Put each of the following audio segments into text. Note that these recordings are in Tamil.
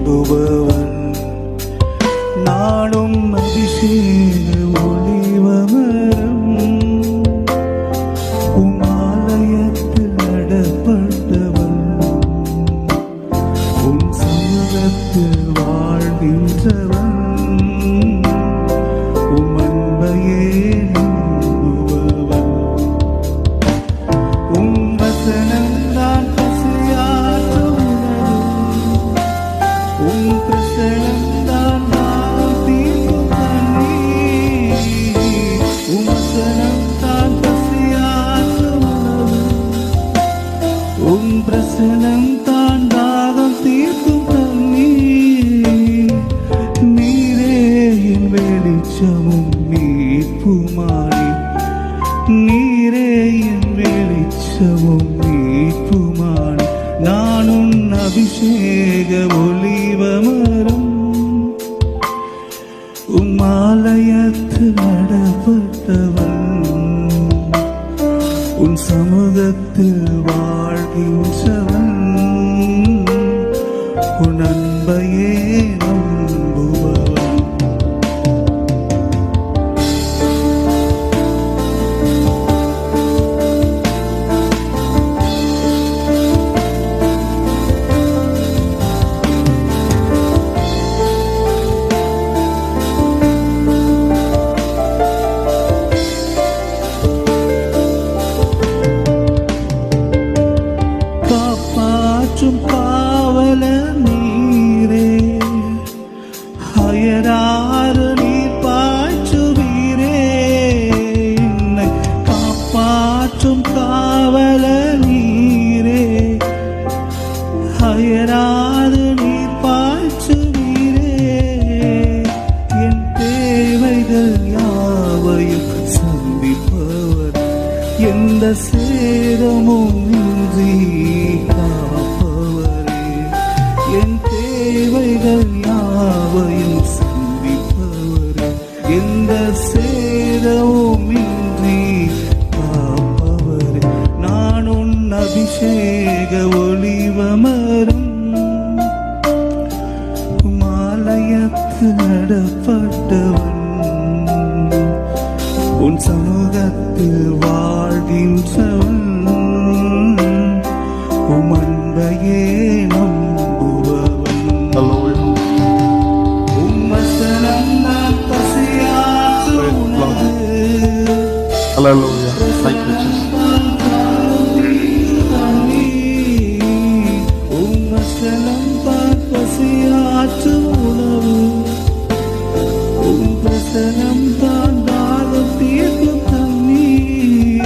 நம்புபவன் நாடும் அபிஷேக ஒளிவமரம் உமாலயத்தில் நடப்பட்டவன் உன் சமூகத்தில் வாழ்கின்றவன் உம் அன்பையே நம்புபவன் உம் வசனம்தான் பசியாற்ற உணரும் உம் பிரசனம்தான் நான் தீர்க்கும் தண்ணீர் உம் வசனம்தான் பசியாற்ற உணரும் உம் பிரசனம்தான் தாகம் தீர்க்கும் தண்ணீர் நீரே என் வெளிச்சமும் மீட்புமானி நீரே என் வெளிச்சமும் மீட்புமானி நானும் அபிஷேக ஒளிவமரம் உம்மாலயத்தில் நடப்பட்டவன் உன் சமூகத்தில் வாழ்கின்றவன் உன் அன்பையே நம்புபவன் காப்பாற்றும் காவல நீரே அயராறு நீர் பாய்ச்சுவீரே என்னை காப்பாற்றும் காவல நீரே அயராறு நீர் பாய்ச்சுவீரே என் தேவைகள் யாவையும் சந்திப்பவர் எந்த சேதமும் இன்றி காப்பவரே என் தேவைகள் யாவையும் சந்திப்பவரே எந்த சேதமும் இன்றி காப்பவரே நான் உன் அபிஷேக ஒளிவமரம் மாலயத்தில் நடப்பட்டவன் உன் சமூகத்தில் வாழ்கின்றவன் உம் அன்பையே நம்புபவன் உம் வசனம் நான் பசியாற்ற உணவு உம் வசனம் தான் பசியாற்ற உணவு உம் பிரசனம் தான் தாகம் தீர்க்கும் தண்ணீர்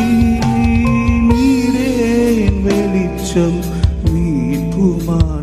நீரே என் வெளிச்சம் மீட்புமானி